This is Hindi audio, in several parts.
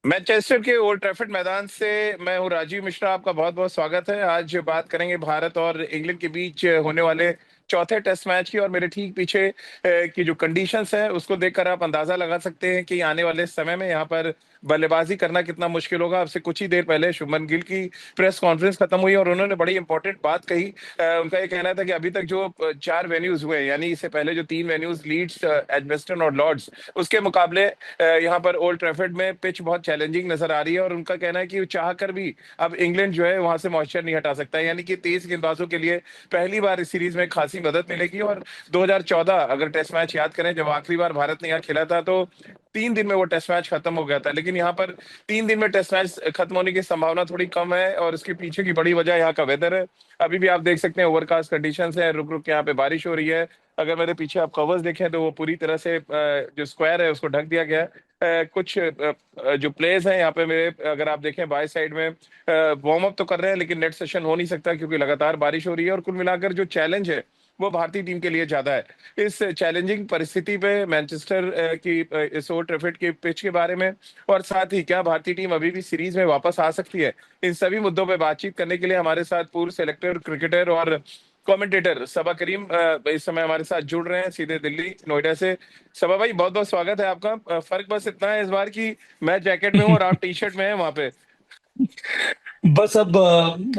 मैनचेस्टर के ओल्ड ट्रैफर्ड मैदान से मैं हूं राजीव मिश्रा। आपका बहुत बहुत स्वागत है। आज बात करेंगे भारत और इंग्लैंड के बीच होने वाले चौथे टेस्ट मैच की। और मेरे ठीक पीछे की जो कंडीशंस है उसको देखकर आप अंदाजा लगा सकते हैं कि आने वाले समय में यहाँ पर बल्लेबाजी करना कितना मुश्किल होगा। अब से कुछ ही देर पहले शुभमन गिल की प्रेस कॉन्फ्रेंस खत्म हुई और उन्होंने बड़ी इंपॉर्टेंट बात कही। उनका ये कहना था कि अभी तक जो चार वेन्यूज हुए, यानी इससे पहले जो तीन वेन्यूज लीड्स, एजबेस्टन और लॉर्ड्स, उसके मुकाबले यहाँ पर ओल्ड ट्रैफर्ड में पिच बहुत चैलेंजिंग नजर आ रही है। और उनका कहना है कि चाह कर भी अब इंग्लैंड जो है वहां से मॉइस्चर नहीं हटा सकता है, यानी कि तेज गेंदबाजों के लिए पहली बार इस सीरीज में खासी मदद मिलेगी। और 2014 अगर टेस्ट मैच याद करें, जब आखिरी बार भारत ने यहाँ खेला था तो 3 दिन में वो टेस्ट मैच खत्म हो गया था। लेकिन यहाँ पर 3 दिन में टेस्ट मैच खत्म होने की संभावना थोड़ी कम है और इसके पीछे की बड़ी वजह यहाँ का वेदर है। अभी भी आप देख सकते हैं ओवरकास्ट कंडीशंस है, रुक रुक के यहाँ पे बारिश हो रही है। अगर मेरे पीछे आप कवर्स देखें तो वो पूरी तरह से जो स्क्वायर है उसको ढक दिया गया है। कुछ जो प्लेयर्स हैं यहाँ पे मेरे, अगर आप देखें बाय साइड में, वार्म अप तो कर रहे हैं लेकिन नेट सेशन हो नहीं सकता क्योंकि लगातार बारिश हो रही है। और कुल मिलाकर जो चैलेंज है वो भारतीय टीम के लिए ज्यादा है। इस चैलेंजिंग परिस्थिति पे मैनचेस्टर की इस ओल्ड ट्रैफर्ड की पिच के बारे में, और साथ ही क्या भारतीय टीम अभी भी सीरीज में वापस आ सकती है, इन सभी मुद्दों पे बातचीत करने के लिए हमारे साथ पूर्व सेलेक्टर, क्रिकेटर और कमेंटेटर सबा करीम इस समय हमारे साथ जुड़ रहे हैं सीधे दिल्ली नोएडा से। सबा भाई, बहुत बहुत स्वागत है आपका। फर्क बस इतना है इस बार की मैं जैकेट में हूँ और आप टी शर्ट में हैं वहां पे। बस अब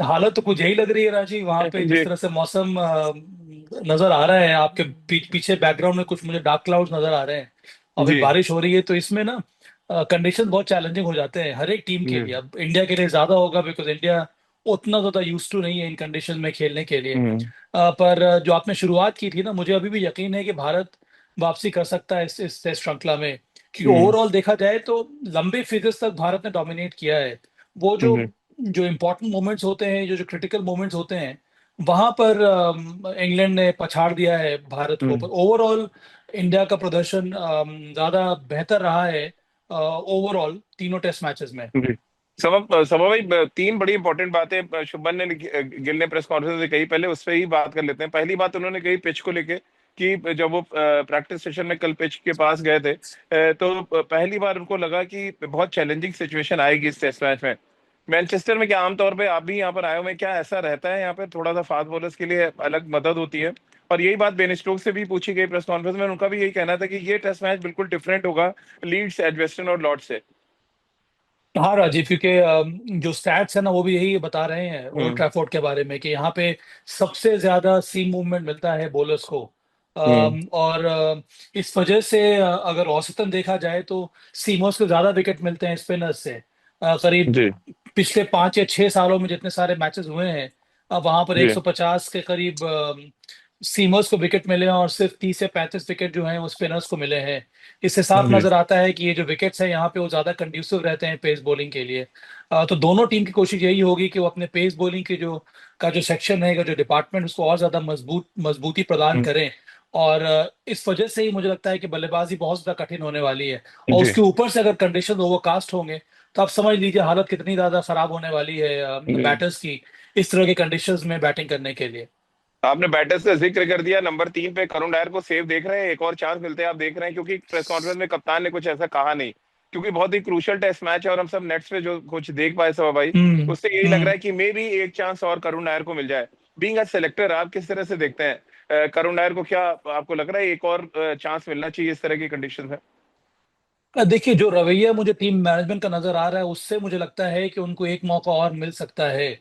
हालत तो कुछ यही लग रही है राजी। वहां पे जिस जी। तरह से मौसम नजर आ रहा है, आपके पीछे बैकग्राउंड में कुछ मुझे डार्क क्लाउड्स नजर आ रहे हैं। अभी जी। बारिश हो रही है तो इसमें ना कंडीशन बहुत चैलेंजिंग हो जाते हैं हर एक टीम के लिए। हम्म। अब इंडिया के लिए ज्यादा होगा बिकॉज इंडिया उतना ज्यादा यूज टू नहीं है इन कंडीशन में खेलने के लिए। हम्म। पर जो आपने शुरुआत की थी ना, मुझे अभी भी यकीन है कि भारत वापसी कर सकता है इस टेस्ट श्रृंखला में। क्योंकि हम्म। ओवरऑल देखा जाए तो लंबे फिगर्स तक भारत ने डोमिनेट किया है। वो जो हम्म। जो इम्पोर्टेंट मोमेंट्स होते हैं, जो जो क्रिटिकल मोमेंट्स होते हैं, वहां पर इंग्लैंड ने पछाड़ दिया है भारत को। हम्म। पर ओवरऑल इंडिया का प्रदर्शन ज्यादा बेहतर रहा है ओवरऑल तीनों टेस्ट मैचेस में। जी। समा समा भाई, तीन बड़ी इंपॉर्टेंट बातें शुभमन ने गिल ने प्रेस कॉन्फ्रेंस में कही। पहले उस पर ही बात कर लेते हैं। पहली बात उन्होंने कही पिच को लेके कि जब वो प्रैक्टिस सेशन में कल पिच के पास गए थे, तो पहली बार उनको लगा कि बहुत चैलेंजिंग सिचुएशन आएगी इस टेस्ट मैच में। मैनचेस्टर में क्या आमतौर पे आप भी यहाँ पर आए हुए हैं, क्या ऐसा रहता है यहाँ पे थोड़ा सा फास्ट बॉलर्स के लिए अलग मदद होती है? और यही बात बेन स्टोक्स से भी पूछी गई प्रेस कॉन्फ्रेंस में, उनका भी यही कहना था कि ये टेस्ट मैच बिल्कुल डिफरेंट होगा लीड्स, एजबेस्टन और लॉर्ड्स से। हाँ राजीव, क्योंकि जो स्टैट्स है ना वो भी यही बता रहे हैं ओल्ड हम्म। ट्रैफोर्ड के बारे में कि यहाँ पे सबसे ज्यादा सीम मूवमेंट मिलता है बॉलर्स को। हम्म। और इस वजह से अगर औसतन देखा जाए तो सीमर्स को ज्यादा विकेट मिलते हैं स्पिनर्स से। करीब जी। पिछले 5 या 6 सालों में जितने सारे मैचेस हुए हैं, अब वहां पर जी। 150 के करीब सीमर्स को विकेट मिले हैं और सिर्फ 30 या 35 विकेट जो हैं वो स्पिनर्स को मिले हैं। इससे साफ जी। नजर आता है कि ये जो विकेट्स हैं यहाँ पे वो ज्यादा कंड्यूसिव रहते हैं पेस बॉलिंग के लिए। तो दोनों टीम की कोशिश यही होगी कि वो अपने पेस बॉलिंग की जो सेक्शन है, का जो डिपार्टमेंट, उसको और ज्यादा मजबूती प्रदान हम्म। करें। और इस वजह से ही मुझे लगता है कि बल्लेबाजी बहुत ज्यादा कठिन होने वाली है। और जी। उसके ऊपर से अगर कंडीशन ओवरकास्ट होंगे तो आप समझ लीजिए हालत कितनी ज्यादा खराब होने वाली है जी। बैटर्स की इस तरह के कंडीशंस में बैटिंग करने के लिए। आपने बैटर्स का जिक्र कर दिया। नंबर 3 पे करुण नायर को सेव देख रहे हैं, एक और चांस मिलते हैं आप देख रहे हैं? क्योंकि प्रेस कॉन्फ्रेंस में कप्तान ने कुछ ऐसा कहा नहीं, क्योंकि बहुत ही क्रूशियल टेस्ट मैच है और हम सब नेट्स पे जो कुछ देख पाए सब भाई, हम्म। उससे यही लग रहा हम्म। है कि मे भी एक चांस और करुण नायर को मिल जाए। बीइंग अ सेलेक्टर, आप किस तरह से देखते हैं करुण नायर को? क्या आपको लग रहा है एक और चांस मिलना चाहिए इस तरह की कंडीशन है? देखिए, जो रवैया मुझे टीम मैनेजमेंट का नजर आ रहा है उससे मुझे लगता है कि उनको एक मौका और मिल सकता है।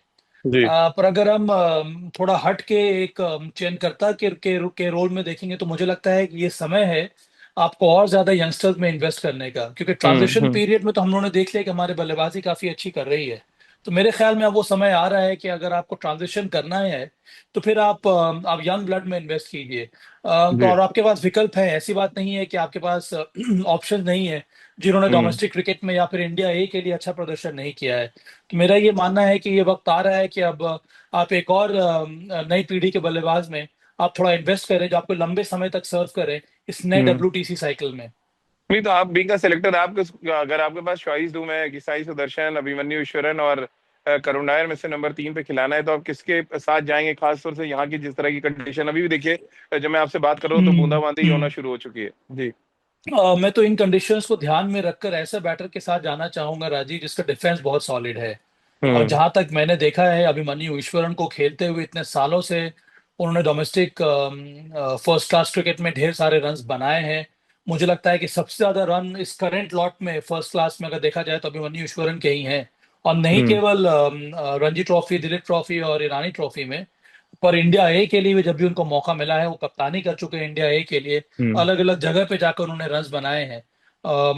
जी। पर अगर हम थोड़ा हट के एक चयनकर्ता के रोल में देखेंगे तो मुझे लगता है कि ये समय है आपको और ज्यादा यंगस्टर्स में इन्वेस्ट करने का। क्योंकि ट्रांजिशन हम्म। पीरियड में तो हम लोगों ने देख लिया कि हमारे बल्लेबाजी काफी अच्छी कर रही है। तो मेरे ख्याल में अब वो समय आ रहा है कि अगर आपको ट्रांजिशन करना है तो फिर आप यंग ब्लड में इन्वेस्ट कीजिए। तो जी। और आपके पास विकल्प है, ऐसी बात नहीं है कि आपके पास ऑप्शन नहीं है जिन्होंने हम्म। डोमेस्टिक क्रिकेट में या फिर इंडिया ए के लिए अच्छा प्रदर्शन नहीं किया है। तो मेरा ये मानना है कि ये वक्त आ रहा है कि अब आप एक और नई पीढ़ी के बल्लेबाज में आप थोड़ा इन्वेस्ट करें जो आपको लंबे समय तक सर्व करे इस नए हम्म। WTC साइकिल में। नहीं तो आप बीइंग का सिलेक्टर, आप अगर आपके पास चॉइस दूं मैं कि साई सुदर्शन, अभिमन्यु ईश्वरन और करुण नायर में से नंबर 3 पे खिलाना है, तो आप किसके साथ जाएंगे? खासतौर से यहाँ की जिस तरह की कंडीशन अभी भी देखिए, जब मैं आपसे बात कर रहा हूँ तो हम्म। बूंदाबांदी होना हम्म। शुरू हो चुकी है। जी। मैं तो इन कंडीशंस को ध्यान में रखकर ऐसे बैटर के साथ जाना चाहूंगा राजीव, जिसका डिफेंस बहुत सॉलिड है। और हम्म। जहां तक मैंने देखा है अभिमन्यु ईश्वरन को खेलते हुए इतने सालों से, उन्होंने डोमेस्टिक फर्स्ट क्लास क्रिकेट में ढेर सारे रन्स बनाए हैं। मुझे लगता है कि सबसे ज्यादा रन इस करंट लॉट में फर्स्ट क्लास में अगर देखा जाए तो अभिमन्यु ईश्वरन के ही हैं। और नहीं हम्म। केवल रणजी ट्रॉफी, दिलीप ट्रॉफी और ईरानी ट्रॉफी में, पर इंडिया ए के लिए भी जब भी उनको मौका मिला है वो कप्तानी कर चुके हैं इंडिया ए के लिए। हम्म। अलग अलग जगह पे जाकर उन्होंने रन्स बनाए हैं।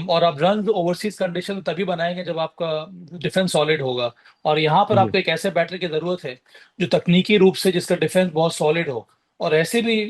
और आप रन ओवरसीज कंडीशन में तभी बनाएंगे जब आपका डिफेंस सॉलिड होगा। और यहाँ पर जी। आपको एक ऐसे बैटर की जरूरत है जो तकनीकी रूप से जिसका डिफेंस बहुत सॉलिड हो। और ऐसे भी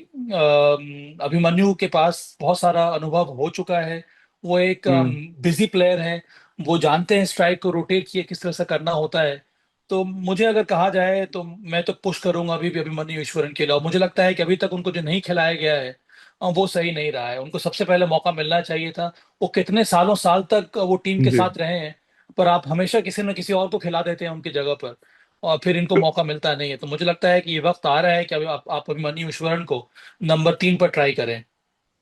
अभिमन्यु के पास बहुत सारा अनुभव हो चुका है। वो एक हम्म। बिजी प्लेयर है। वो जानते हैं स्ट्राइक को रोटेट किए किस तरह से करना होता है। तो मुझे अगर कहा जाए तो मैं तो पुश करूंगा अभी भी अभिमन्यु ईश्वरन के लिए। और मुझे लगता है कि अभी तक उनको जो नहीं खिलाया गया है वो सही नहीं रहा है। उनको सबसे पहले मौका मिलना चाहिए था। वो कितने सालों साल तक वो टीम के जी। साथ रहे हैं, पर आप हमेशा किसी न किसी और को खिला देते हैं उनकी जगह पर, और फिर इनको तो मौका मिलता नहीं है। तो मुझे लगता है कि ये वक्त आ रहा है कि अभी आप अभिमन्यु ईश्वरन को नंबर 3 पर ट्राई करें।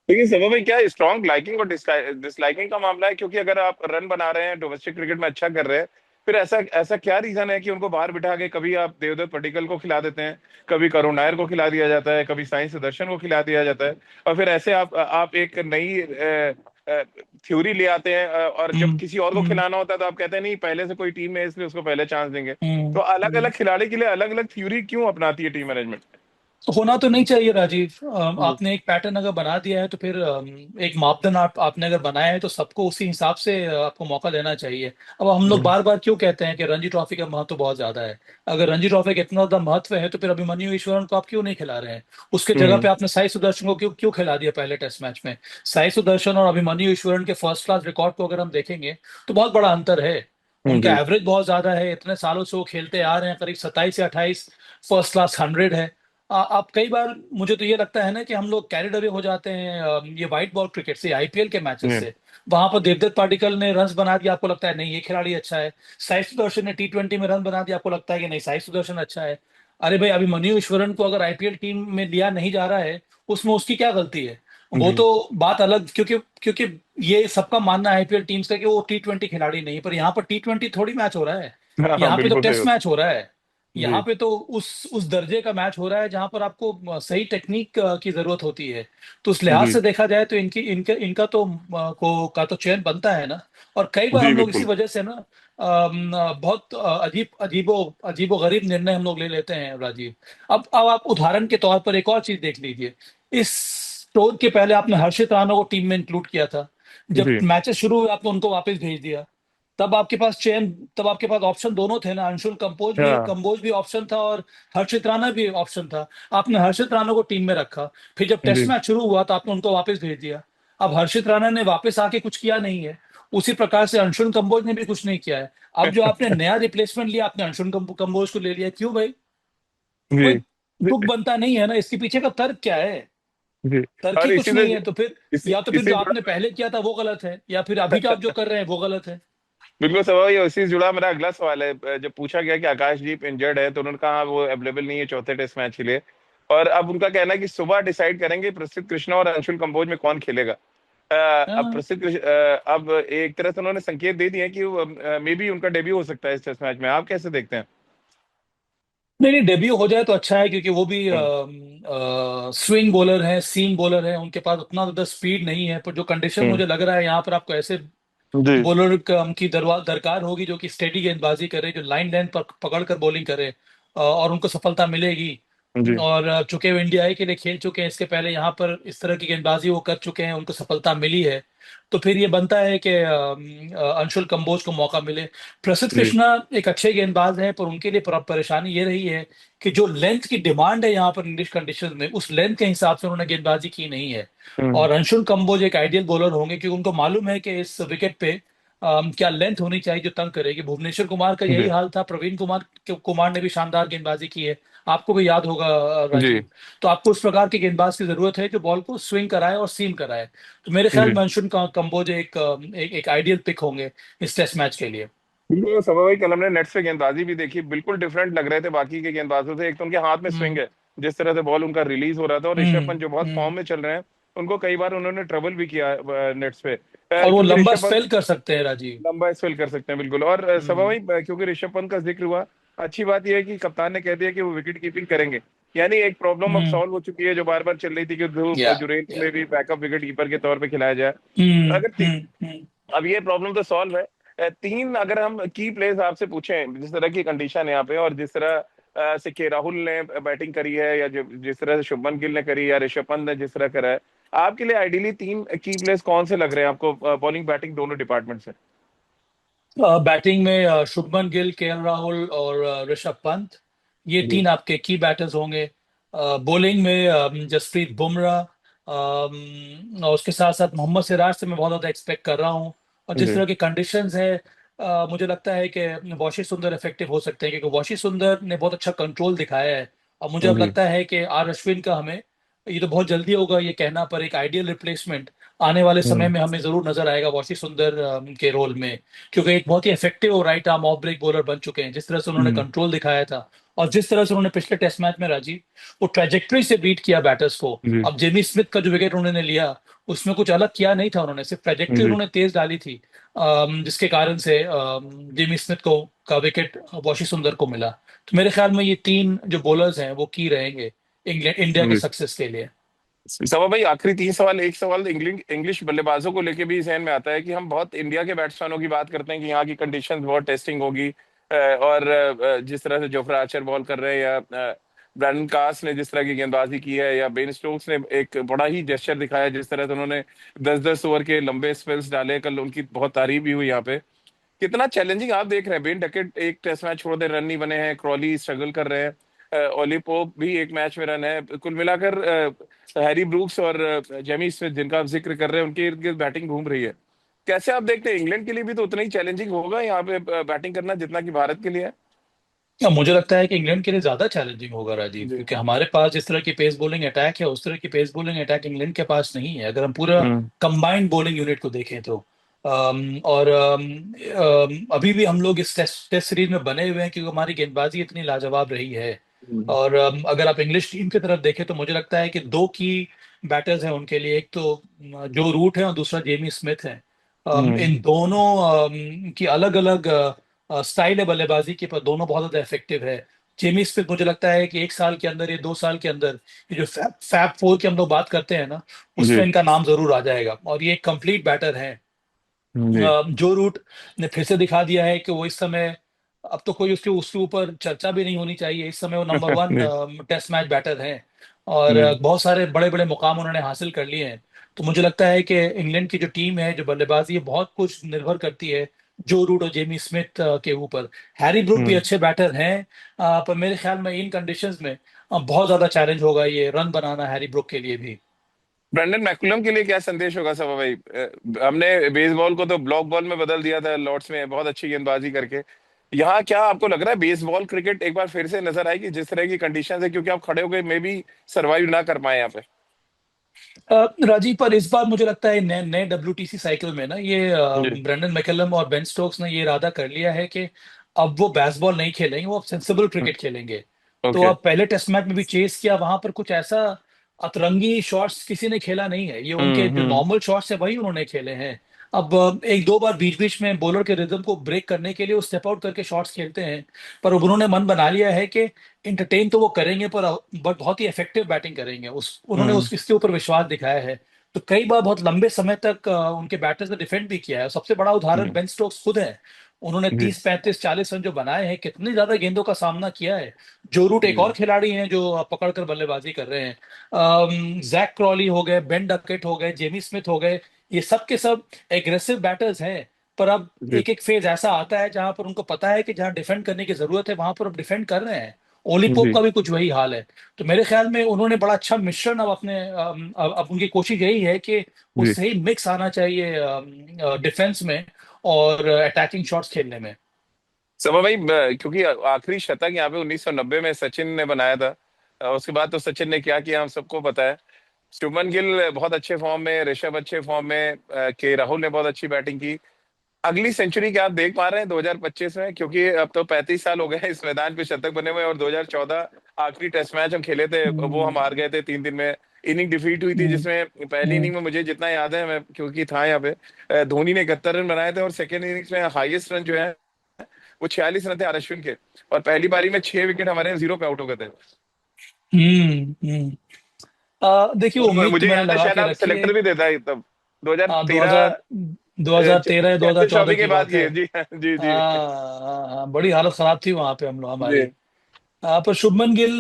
लेकिन सभा भाई, क्या स्ट्रॉन्ग लाइकिंग और डिसलाइकिंग का मामला है? क्योंकि अगर आप रन बना रहे हैं, डोमेस्टिक क्रिकेट में अच्छा कर रहे हैं, फिर ऐसा ऐसा क्या रीजन है कि उनको बाहर बिठा के कभी आप देवदत्त पडिक्कल को खिला देते हैं, कभी करुण नायर को खिला दिया जाता है, कभी साई सुदर्शन को खिला दिया जाता है, और फिर ऐसे आप एक नई थ्योरी ले आते हैं, और जब हम्म। किसी और को हम्म। खिलाना होता है तो आप कहते हैं नहीं, पहले से कोई टीम है इसलिए उसको पहले चांस देंगे। हम्म। तो अलग अलग हम्म। खिलाड़ी के लिए अलग अलग थ्योरी क्यों अपनाती है टीम मैनेजमेंट? होना तो नहीं चाहिए राजीव। जी। आपने एक पैटर्न अगर बना दिया है तो फिर एक मापदंड आपने अगर बनाया है तो सबको उसी हिसाब से आपको मौका देना चाहिए। अब हम लोग बार बार क्यों कहते हैं कि रणजी ट्रॉफी का महत्व बहुत ज्यादा है? अगर रणजी ट्रॉफी का इतना ज्यादा महत्व है तो फिर अभिमन्यु ईश्वरन को आप क्यों नहीं खिला रहे हैं? उसके जगह हम्म। पे आपने साई सुदर्शन को क्यों क्यों खिला दिया पहले टेस्ट मैच में? साई सुदर्शन और अभिमन्यु ईश्वरन के फर्स्ट क्लास रिकॉर्ड को अगर हम देखेंगे तो बहुत बड़ा अंतर है। उनका जी। एवरेज बहुत ज्यादा है, इतने सालों से वो खेलते आ रहे हैं, करीब 27 से 28 फर्स्ट क्लास 100 है। आप कई बार, मुझे तो ये लगता है ना कि हम लोग कैरिड अवे हो जाते हैं ये व्हाइट बॉल क्रिकेट से, आईपीएल के मैचेस जी। से। वहां पर देवदत्त पाटिकल ने रन बना दिया, आपको लगता है नहीं ये खिलाड़ी अच्छा है। साई सुदर्शन ने T20 में रन बना दिया, आपको लगता है कि नहीं साई सुदर्शन अच्छा है। अरे भाई, अभी मनु ईश्वरन को अगर आईपीएल टीम में लिया नहीं जा रहा है, उसमें उसकी क्या गलती है? वो जी। तो बात अलग, क्योंकि क्योंकि ये सबका मानना है आईपीएल टीम्स का कि वो T20 खिलाड़ी नहीं है। पर यहाँ पर T20 थोड़ी मैच हो रहा है। हाँ हाँ, यहाँ पे तो बिल्कुल सही टेस्ट बात। मैच हो रहा है। यहाँ जी। पे तो उस दर्जे का मैच हो रहा है जहां पर आपको सही टेक्निक की जरूरत होती है। तो उस लिहाज जी। से देखा जाए तो इनकी इनका इनका तो का तो चयन बनता है ना। और कई बार जी हम लोग इसी बिल्कुल। वजह से ना बहुत अजीबो गरीब निर्णय हम लोग ले लेते हैं राजीव। अब आप उदाहरण के तौर पर एक और चीज देख लीजिए। इस टूर के पहले आपने हर्षित राणा को टीम में इंक्लूड किया था। जब जी। मैचेस शुरू हुए आपने उनको वापस भेज दिया। तब आपके पास चयन तब आपके पास ऑप्शन दोनों थे ना, अंशुल हाँ। कंबोज भी ऑप्शन था और हर्षित राणा भी ऑप्शन था। आपने हर्षित राणा को टीम में रखा। फिर जब टेस्ट जी। मैच शुरू हुआ तो आपने उनको वापस भेज दिया। अब हर्षित राणा ने वापस आके कुछ किया नहीं है। उसी प्रकार से अंशुल कंबोज ने भी कुछ नहीं किया है। अब जो आपने नया रिप्लेसमेंट लिया, आपने अंशुल कंबोज को ले लिया, क्यों भाई? कोई जी। जी। तुक बनता नहीं है ना, इसके पीछे का तर्क क्या है? जी। तर्क ही और कुछ नहीं है। तो फिर इसी या तो फिर इससे जो जुड़ा आपने पहले किया था वो गलत है, या फिर अभी का आप जो कर रहे हैं वो गलत है। बिल्कुल सवाल, ये इसी से जुड़ा मेरा अगला सवाल है। जब पूछा गया कि आकाशदीप इंजर्ड है, तो उन्होंने कहा हाँ, वो अवेलेबल नहीं है चौथे टेस्ट मैच के लिए। और अब उनका कहना है कि सुबह डिसाइड करेंगे प्रसिद्ध कृष्णा और अंशुल कंबोज में कौन खेलेगा। अब हाँ। अब एक तरह से उन्होंने संकेत दे दिए हैं कि मे बी उनका डेब्यू हो सकता है इस टेस्ट मैच में। आप कैसे देखते हैं? नहीं नहीं, डेब्यू हो जाए तो अच्छा है, क्योंकि वो भी हम्म। स्विंग बॉलर है, सीम बॉलर है। उनके पास उतना ज्यादा स्पीड नहीं है, पर जो कंडीशन हम्म। मुझे लग रहा है यहाँ पर आपको ऐसे जी। बॉलर की दरकार होगी जो कि स्टेडी गेंदबाजी करे, जो लाइन लेंथ पकड़ कर बॉलिंग करे, और उनको सफलता मिलेगी। जी। और चूंकि वो इंडिया ए के लिए खेल चुके हैं इसके पहले, यहाँ पर इस तरह की गेंदबाजी वो कर चुके हैं, उनको सफलता मिली है। तो फिर ये बनता है कि अंशुल कंबोज को मौका मिले। प्रसिद्ध जी। कृष्णा एक अच्छे गेंदबाज हैं, पर उनके लिए परेशानी ये रही है कि जो लेंथ की डिमांड है यहाँ पर इंग्लिश कंडीशंस में, उस लेंथ के हिसाब से उन्होंने गेंदबाजी की नहीं है। हम्म। और अंशुल कंबोज एक आइडियल बॉलर होंगे, क्योंकि उनको मालूम है कि इस विकेट पे क्या लेंथ होनी चाहिए जो तंग करेगी। भुवनेश्वर कुमार का यही जी। हाल था, प्रवीण कुमार ने भी शानदार गेंदबाजी की है, आपको भी याद होगा जी। राजीव। तो आपको उस प्रकार के गेंदबाज की जरूरत है जो बॉल को स्विंग कराए और सीम कराए। तो मेरे ख्याल जी। में अंशुल कंबोज एक आइडियल पिक होंगे इस टेस्ट मैच के लिए। बिल्कुल सभा भाई, कल हमने नेट्स पे गेंदबाजी भी देखी, बिल्कुल डिफरेंट लग रहे थे बाकी के गेंदबाजों से। एक तो उनके हाथ में स्विंग हम्म। है, जिस तरह से बॉल उनका रिलीज हो रहा था, और ऋषभ हम्म। पंत जो बहुत हम्म। फॉर्म में चल रहे हैं, उनको कई बार उन्होंने ट्रबल भी किया नेट्स पे, और वो क्योंकि लंबा ऋषभ पंत स्पेल कर सकते हैं राजीव। लंबा स्पेल कर सकते हैं बिल्कुल। और सभा हम्म। भाई, क्योंकि ऋषभ पंत का जिक्र हुआ, अच्छी बात यह है कि कप्तान ने कह दिया कि वो विकेट कीपिंग करेंगे। यानी एक प्रॉब्लम अब हम्म। सॉल्व हो चुकी है जो बार बार चल रही थी कि ध्रुव या जुरेल या में भी बैकअप विकेट कीपर के तौर पे खिलाया जाए। हम्म। अगर हम्म। अब ये प्रॉब्लम तो सॉल्व है। तीन अगर हम की प्लेयर्स आपसे पूछें, जिस तरह की कंडीशन है यहाँ पे, और जिस तरह से के राहुल ने बैटिंग करी है, या जिस तरह से शुभमन गिल ने करी, या ऋषभ पंत ने जिस तरह करा है, आपके लिए आइडियली तीन की प्लेयर्स कौन से लग रहे हैं आपको, बॉलिंग बैटिंग दोनों डिपार्टमेंट से? बैटिंग में शुभमन गिल, केएल राहुल और ऋषभ पंत, ये जी तीन आपके की बैटर्स होंगे। बॉलिंग में जसप्रीत बुमराह, और उसके साथ साथ मोहम्मद सिराज से मैं बहुत ज्यादा एक्सपेक्ट कर रहा हूँ। और जिस जी तरह की कंडीशंस है, मुझे लगता है कि वॉशिंग सुंदर इफेक्टिव हो सकते हैं, क्योंकि वॉशिंग सुंदर ने बहुत अच्छा कंट्रोल दिखाया है। और मुझे अब जी लगता है कि आर अश्विन का हमें, ये तो बहुत जल्दी होगा ये कहना, पर एक आइडियल रिप्लेसमेंट आने वाले समय हम्म में हमें जरूर नजर आएगा वॉशिंग सुंदर के रोल में। क्योंकि एक बहुत ही effective right arm off break bowler बन चुके हैं, जिस तरह से उन्होंने हम्म कंट्रोल दिखाया था और जिस तरह से उन्होंने पिछले टेस्ट मैच में राजीव वो ट्रेजेक्टरी से बीट किया बैटर्स को। जी अब जेमी स्मिथ का जो विकेट उन्होंने लिया, उसमें कुछ अलग किया नहीं था उन्होंने, सिर्फ ट्रेजेक्टरी जी उन्होंने तेज डाली थी, जिसके कारण से जेमी स्मिथ को का विकेट वॉशिंग सुंदर को मिला। तो मेरे ख्याल में ये तीन जो बॉलर्स हैं वो की रहेंगे इंग्लैंड इंडिया के जी। सक्सेस के लिए। सवा भाई, आखिरी तीन सवाल, एक सवाल इंग्लिश बल्लेबाजों को लेके भी जहन में आता है कि हम बहुत इंडिया के बैट्समैनों की बात करते हैं कि यहाँ की कंडीशंस बहुत टेस्टिंग होगी, और जिस तरह से जोफ्रा आर्चर बॉल कर रहे हैं, या ब्रैंडन कास ने जिस तरह की गेंदबाजी की है, या बेन स्टोक्स ने एक बड़ा ही जेस्चर दिखाया जिस तरह से उन्होंने 10-10 ओवर के लंबे स्पेल्स डाले, कल उनकी बहुत तारीफ भी हुई यहाँ पे। कितना चैलेंजिंग आप देख रहे हैं? बेन डकेट एक टेस्ट मैच छोड़ दे, रन नहीं बने हैं, क्रॉली स्ट्रगल कर रहे हैं, ओली पोप भी एक मैच में रन है, कुल मिलाकर हैरी ब्रूक्स और जेमी स्मिथ जिनका आप जिक्र कर रहे हैं, उनके इर्द गिर्द बैटिंग घूम रही है। कैसे आप देखते हैं? इंग्लैंड के लिए भी तो उतना ही चैलेंजिंग होगा यहाँ पे बैटिंग करना जितना कि भारत के लिए है। मुझे लगता है कि इंग्लैंड के लिए ज्यादा चैलेंजिंग होगा राजीव, जी क्योंकि हमारे पास जिस तरह की पेस बॉलिंग अटैक है उस तरह की पेस बॉलिंग अटैक इंग्लैंड के पास नहीं है, अगर हम पूरा हम्म कंबाइंड बॉलिंग यूनिट को देखें तो। और अभी भी हम लोग इस टेस्ट सीरीज में बने हुए हैं क्योंकि हमारी गेंदबाजी इतनी लाजवाब रही है। हम्म और अगर आप इंग्लिश टीम की तरफ देखें तो मुझे लगता है कि दो की बैटर्स हैं उनके लिए, एक तो जो रूट है और दूसरा जेमी स्मिथ है। हम्म इन दोनों की अलग अलग स्टाइल है बल्लेबाजी की, पर दोनों बहुत ज्यादा इफेक्टिव है। जेमी स्मिथ मुझे लगता है कि एक साल के अंदर या 2 साल के अंदर ये जो फैब फैब फोर की हम लोग बात करते हैं ना, जी उसमें इनका नाम जरूर आ जाएगा। और ये एक कंप्लीट बैटर है। जी जो रूट ने फिर से दिखा दिया है कि वो इस समय, अब तो कोई उसके उसके ऊपर चर्चा भी नहीं होनी चाहिए, इस समय वो नंबर वन जी टेस्ट मैच बैटर हैं। और जी बहुत सारे बड़े बड़े मुकाम उन्होंने हासिल कर लिए हैं। तो मुझे लगता है कि इंग्लैंड की जो टीम है, जो बल्लेबाजी है, बहुत कुछ निर्भर करती है जो रूट और जेमी स्मिथ के ऊपर। हैरी ब्रूक भी हम्म। अच्छे बैटर हैं, पर मेरे ख्याल में इन कंडीशंस में बहुत ज्यादा चैलेंज होगा ये रन बनाना हैरी ब्रूक के लिए भी। ब्रेंडन मैकुलम के लिए क्या संदेश होगा सभा भाई? हमने बेसबॉल को तो ब्लॉक बॉल में बदल दिया था लॉर्ड्स में, बहुत अच्छी गेंदबाजी करके। यहाँ क्या आपको लग रहा है बेसबॉल क्रिकेट एक बार फिर से नजर आएगी जिस तरह की कंडीशंस है, क्योंकि आप खड़े होकर मे भी सरवाइव ना कर पाए यहाँ पे? राजीव, पर इस बार मुझे लगता है नए नए WTC साइकिल में ना, ये जी ब्रेंडन मैकलम और बेन स्टोक्स ने ये इरादा कर लिया है कि अब वो बेसबॉल नहीं खेलेंगे, वो अब सेंसिबल क्रिकेट खेलेंगे। तो ओके। अब पहले टेस्ट मैच में भी चेस किया, वहां पर कुछ ऐसा अतरंगी शॉट्स किसी ने खेला नहीं है, ये उनके जो हम्म। नॉर्मल शॉट्स है वही उन्होंने खेले हैं। अब एक दो बार बीच बीच में बॉलर के रिदम को ब्रेक करने के लिए वो स्टेप आउट करके शॉट्स खेलते हैं। पर अब उन्होंने मन बना लिया है कि इंटरटेन तो वो करेंगे, पर बट बहुत ही इफेक्टिव बैटिंग करेंगे, उस उन्होंने हम्म उस इसके ऊपर विश्वास दिखाया है। तो कई बार बहुत लंबे समय तक उनके बैटर्स ने डिफेंड भी किया है। सबसे बड़ा उदाहरण हम्म, बेन स्टोक्स खुद है। उन्होंने जी 30 35 40 रन जो बनाए हैं, कितनी ज्यादा गेंदों का सामना किया है। जो रूट एक और जी खिलाड़ी हैं जो पकड़ कर बल्लेबाजी कर रहे हैं, जैक क्रॉली हो गए, बेन डकेट हो गए, जेमी स्मिथ हो गए, ये सब के सब एग्रेसिव बैटर्स हैं। पर अब जी एक एक फेज ऐसा आता है जहां पर उनको पता है कि जहां डिफेंड करने की जरूरत है वहां पर अब डिफेंड कर रहे हैं। ओली पोप जी का भी कुछ वही हाल है। तो मेरे ख्याल में उन्होंने बड़ा अच्छा मिश्रण अब अपने अब उनकी कोशिश यही है कि वो जी। सही मिक्स आना चाहिए डिफेंस में और अटैकिंग शॉट्स खेलने में। समा भाई, क्योंकि आखिरी शतक यहाँ पे 1990 में सचिन ने बनाया था, उसके बाद तो सचिन ने क्या किया हम सबको पता है। शुभमन गिल बहुत अच्छे फॉर्म में, ऋषभ अच्छे फॉर्म में, के राहुल ने बहुत अच्छी बैटिंग की। अगली सेंचुरी क्या आप देख पा रहे हैं 2025 में? क्योंकि अब तो 35 साल हो गए हैं इस मैदान पे शतक बने हुए, और 2014 आखिरी टेस्ट मैच हम खेले थे वो हम हम्म। हार गए थे 3 दिन में इनिंग डिफीट हुई थी, हम्म। जिसमें पहली हम्म। इनिंग में मुझे जितना याद है, मैं क्योंकि था यहाँ पे, धोनी ने 71 रन बनाए थे, और सेकेंड इनिंग्स में हाईएस्ट रन जो है वो 46 रन थे आर अश्विन के, और पहली पारी में 6 विकेट हमारे 0 पे आउट हो गए थे। हम्म। देखिए, और उम्मीद तो मुझे मैंने याद है लगा शायद के आप रखी है। सिलेक्टर भी देता है तब, दो 2013, हजार 2013 या चैंपियंस 2014 ट्रॉफी के की बाद बात की है। है जी। हाँ, जी जी। बड़ी हालत खराब थी वहां पे हम लोग जी हमारी। पर शुभमन गिल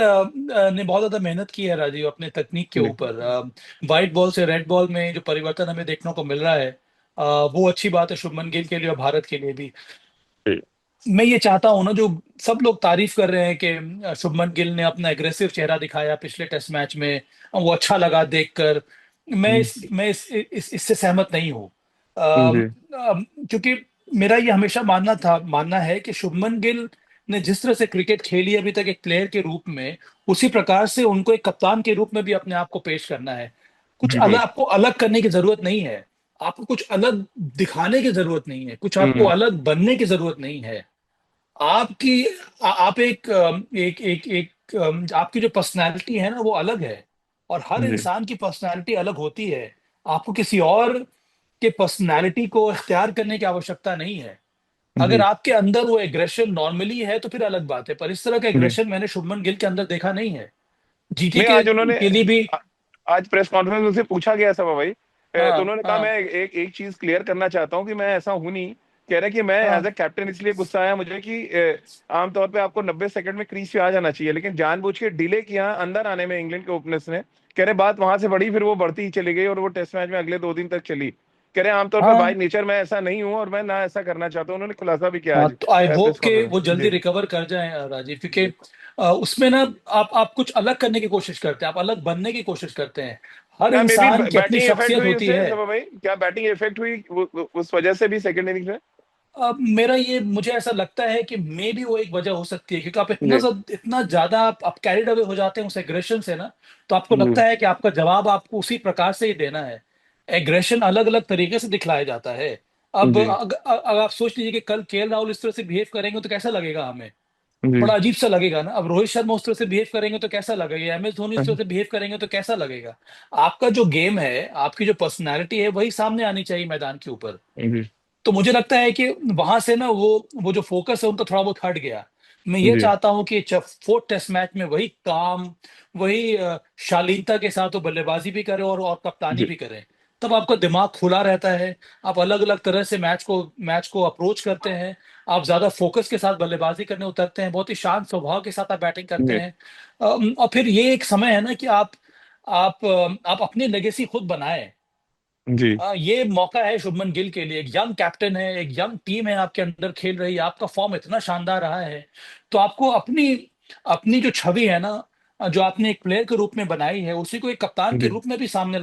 ने बहुत ज्यादा मेहनत की है राजीव अपने तकनीक के जी ऊपर। वाइट बॉल से रेड बॉल में जो परिवर्तन हमें देखने को मिल रहा है, वो अच्छी बात है शुभमन गिल के लिए और भारत के लिए भी। जी। मैं ये चाहता हूं ना, जो सब लोग तारीफ कर रहे हैं कि शुभमन गिल ने अपना एग्रेसिव चेहरा दिखाया पिछले टेस्ट मैच में, वो अच्छा लगा देखकर। इससे सहमत नहीं हूं। जी क्योंकि मेरा ये हमेशा मानना है कि शुभमन गिल ने जिस तरह से क्रिकेट खेली अभी तक एक प्लेयर के रूप में, उसी प्रकार से उनको एक कप्तान के रूप में भी अपने आप को पेश करना है। कुछ अलग, बिल्कुल। आपको अलग करने की जरूरत नहीं है। आपको कुछ अलग दिखाने की जरूरत नहीं है, कुछ आपको हम्म। अलग बनने की जरूरत नहीं है। आपकी आप आपकी जो पर्सनालिटी है ना, वो अलग है। और हर जी इंसान की पर्सनालिटी अलग होती है। आपको किसी और के पर्सनालिटी को इख्तियार करने की आवश्यकता नहीं है। अगर जी आपके अंदर वो एग्रेशन नॉर्मली है तो फिर अलग बात है, पर इस तरह का जी। एग्रेशन मैंने शुभमन गिल के अंदर देखा नहीं है। जीटी नहीं, आज उन्होंने, के लिए भी। आ- आज प्रेस कॉन्फ्रेंस में उनसे पूछा गया सब भाई, तो हाँ, उन्होंने कहा, हाँ, मैं एक एक चीज क्लियर करना चाहता हूँ कि मैं ऐसा हूं नहीं। कह रहे कि मैं एज हाँ, अ कैप्टन इसलिए गुस्सा आया मुझे कि आमतौर पे आपको 90 सेकंड में क्रीज पे आ जाना चाहिए, लेकिन जानबूझ के डिले किया अंदर आने में इंग्लैंड के ओपनर्स ने। कह रहे बात वहां से बढ़ी, फिर वो बढ़ती ही चली गई, और वो टेस्ट मैच में अगले 2 दिन तक चली। कह रहे आमतौर पे बाय हाँ, नेचर मैं ऐसा नहीं हूं, और मैं ना ऐसा करना चाहता हूं। उन्होंने खुलासा भी किया हाँ। आज तो आई प्रेस होप कि कॉन्फ्रेंस वो में। जल्दी जी। रिकवर कर जाएं राजीव, क्योंकि उसमें ना आप कुछ अलग करने की कोशिश करते हैं, आप अलग बनने की कोशिश करते हैं। हर क्या मे बी इंसान की अपनी बैटिंग इफेक्ट शख्सियत हुई होती उससे है। सब भाई, क्या बैटिंग इफेक्ट हुई उस वजह से भी सेकंड इनिंग्स में? अब मुझे ऐसा लगता है कि मे भी वो एक वजह हो सकती है, क्योंकि आप जी इतना ज्यादा आप कैरिड अवे हो जाते हैं उस एग्रेशन से ना। तो आपको जी लगता है कि आपका जवाब आपको उसी प्रकार से ही देना है। एग्रेशन अलग अलग तरीके से दिखलाया जाता है। अब जी अगर आप सोच लीजिए कि कल केएल राहुल इस तरह से बिहेव करेंगे तो कैसा लगेगा हमें। जी। बड़ा अजीब सा लगेगा ना। अब रोहित शर्मा उस तरह से बिहेव करेंगे तो कैसा लगेगा, एम एस धोनी इस तरह से बिहेव करेंगे तो कैसा लगेगा। आपका जो गेम है, आपकी जो पर्सनैलिटी है, वही सामने आनी चाहिए मैदान के ऊपर। जी तो मुझे लगता है कि वहां से ना वो जो फोकस है उनका थोड़ा बहुत हट गया। मैं ये जी चाहता हूं कि फोर्थ टेस्ट मैच में वही काम, वही शालीनता के साथ वो बल्लेबाजी भी करें और कप्तानी जी भी करें। तब आपका दिमाग खुला रहता है। आप अलग अलग तरह से मैच को अप्रोच करते हैं। आप ज्यादा फोकस के साथ बल्लेबाजी करने उतरते हैं, बहुत ही शांत स्वभाव के साथ आप बैटिंग करते जी हैं। और फिर ये एक समय है ना कि आप अपनी लेगेसी खुद बनाएं। जी ये मौका है शुभमन गिल के लिए। एक यंग कैप्टन है, एक यंग टीम है आपके अंडर खेल रही है, आपका फॉर्म इतना शानदार रहा है। तो आपको अपनी अपनी जो छवि है ना, जो आपने एक प्लेयर के रूप में बनाई है, उसी को एक कप्तान के जी रूप में भी सामने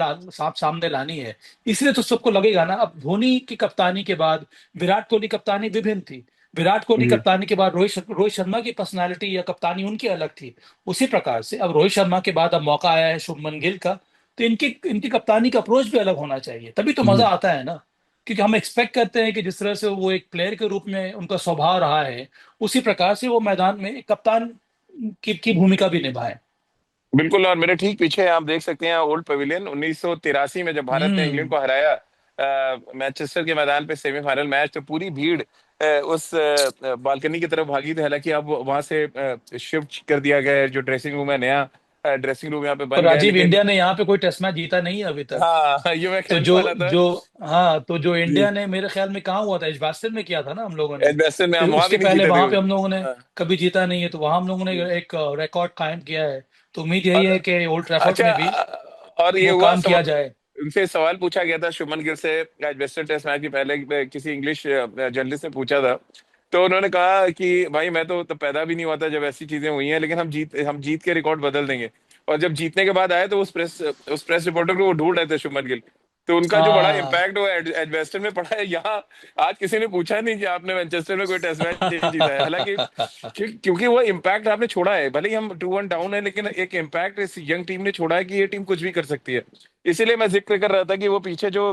लानी है। इसलिए तो सबको लगेगा ना, अब धोनी की कप्तानी के बाद विराट कोहली कप्तानी विभिन्न थी। विराट कोहली जी। कप्तानी के बाद रोहित शर्मा की पर्सनालिटी या कप्तानी उनकी अलग थी। उसी प्रकार से अब रोहित शर्मा के बाद अब मौका आया है शुभमन गिल का। तो इनकी इनकी कप्तानी का अप्रोच भी अलग होना चाहिए, तभी तो मजा जी आता है ना। क्योंकि हम एक्सपेक्ट करते हैं कि जिस तरह से वो एक प्लेयर के रूप में उनका स्वभाव रहा है, उसी प्रकार से वो मैदान में एक कप्तान की भूमिका भी निभाए। बिल्कुल। और मेरे ठीक पीछे आप देख सकते हैं ओल्ड पवेलियन, 1983 में जब भारत ने इंग्लैंड हम्म। को हराया मैनचेस्टर के मैदान पे सेमीफाइनल मैच, तो पूरी भीड़ उस बालकनी की तरफ भागी थी। हालांकि अब वहां से शिफ्ट कर दिया गया है, जो ड्रेसिंग रूम है, नया ड्रेसिंग रूम यहाँ पे पर बन गया है, राजीव, लेकिन इंडिया ने यहाँ पे कोई टेस्ट मैच जीता नहीं है अभी तक। हाँ ये मैं तो कहने जो वाला था। जो हाँ, तो जो जी। इंडिया ने, मेरे ख्याल में कहाँ हुआ था, एजबास्टन में किया था ना हम लोगों ने। एडवेस्टन में फिर हम वहां भी उसके नहीं पहले जीते थे। वहां पे हम लोगों ने हाँ। कभी जीता नहीं है, तो वहां हम लोगों ने जी। एक रिकॉर्ड कायम किया है। तो उम्मीद यही और है कि ओल्ड ट्रैफोर्ड अच्छा, में भी और ये वो हुआ काम किया सवाल, जाए। उनसे सवाल पूछा गया था शुभमन गिल से आज वेस्टर्न टेस्ट मैच के पहले, किसी इंग्लिश जर्नलिस्ट ने पूछा था। तो उन्होंने कहा कि भाई मैं तो पैदा भी नहीं हुआ था जब ऐसी चीजें हुई हैं, लेकिन हम जीत के रिकॉर्ड बदल देंगे। और जब जीतने के बाद आए तो उस प्रेस रिपोर्टर को वो ढूंढ रहे थे शुभमन गिल। तो उनका जो बड़ा हाँ। इम्पैक्ट वो एडवेस्टन में पड़ा है, यहाँ आज किसी ने पूछा नहीं कि आपने मैनचेस्टर में कोई टेस्ट मैच जीता है। हालांकि क्योंकि वो इम्पैक्ट आपने छोड़ा है, भले ही हम 2-1 डाउन है, लेकिन एक इम्पैक्ट इस यंग टीम ने छोड़ा है कि ये टीम कुछ भी कर सकती है। इसीलिए मैं जिक्र कर रहा था कि वो पीछे जो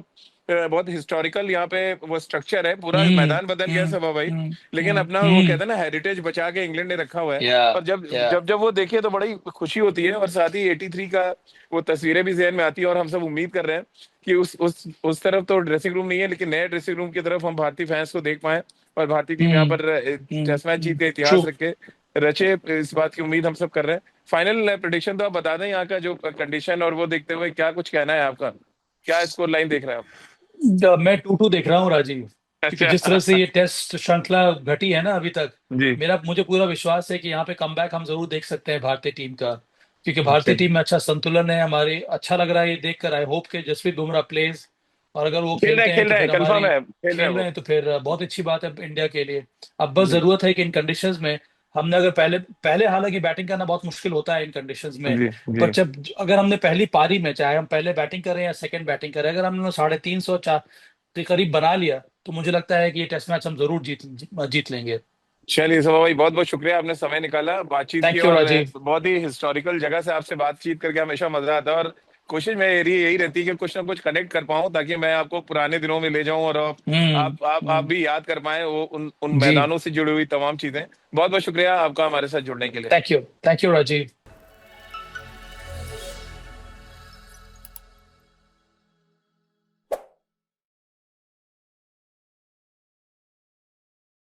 बहुत हिस्टोरिकल यहाँ पे वो स्ट्रक्चर है, पूरा हम्म मैदान बदल गया है हम्म सभा भाई, हम्म लेकिन अपना वो हम्म कहते हैं ना हेरिटेज बचा के इंग्लैंड ने रखा हुआ है। या और जब या जब जब वो देखे तो बड़ी खुशी होती है, और साथ ही 83 का वो तस्वीरें भी जहन में आती है, और हम सब उम्मीद कर रहे हैं कि उस तरफ तो ड्रेसिंग रूम नहीं है, लेकिन नए ड्रेसिंग रूम की तरफ हम भारतीय फैंस को देख पाए, और भारतीय टीम यहाँ पर टेस्ट मैच जीत के ट्रू। इतिहास रख के रचे, इस बात की उम्मीद हम सब कर रहे हैं। फाइनल प्रेडिक्शन तो आप बता दें यहाँ का जो कंडीशन, और वो देखते हुए क्या कुछ कहना है आपका, क्या स्कोर लाइन देख रहे हैं आप? मैं 2-2 देख रहा हूँ राजीव, क्योंकि जिस तरह से अच्छा। ये टेस्ट श्रृंखला घटी है ना अभी तक, जी। मुझे पूरा विश्वास है कि यहाँ पे कमबैक हम जरूर देख सकते हैं भारतीय टीम का, क्योंकि भारतीय अच्छा। टीम में अच्छा संतुलन है हमारे। अच्छा लग रहा है ये देखकर। आई होप के जसप्रीत बुमराह प्लेज, और अगर वो खेलते हैं खेल तो रहे हैं, फिर कंफर्म हमारी है, खेल रहे हैं खेल रहे वो। हैं तो फिर बहुत अच्छी बात है इंडिया के लिए। अब बस जी। जरूरत है कि इन कंडीशंस में हमने अगर पहले पहले हालांकि बैटिंग करना बहुत मुश्किल होता है इन कंडीशंस में, जी। जी। पर जब अगर हमने पहली पारी में, चाहे हम पहले बैटिंग करें या सेकंड बैटिंग करें, अगर हमने 350 के करीब बना लिया, तो मुझे लगता है कि ये टेस्ट मैच हम जरूर जीत लेंगे। चलिए सभा भाई, बहुत बहुत शुक्रिया, आपने समय निकाला, बातचीत की, थैंक यू और राजीव। बहुत ही हिस्टोरिकल जगह से आपसे बातचीत करके हमेशा मजा आता है, और कोशिश मेरी यही रहती है कि कुछ ना कुछ कनेक्ट कर पाऊं, ताकि मैं आपको पुराने दिनों में ले जाऊं, और आप हम्म। भी याद कर पाए वो उन जी। मैदानों से जुड़ी हुई तमाम चीजें। बहुत बहुत शुक्रिया आपका हमारे साथ जुड़ने के लिए। Thank you Rajiv.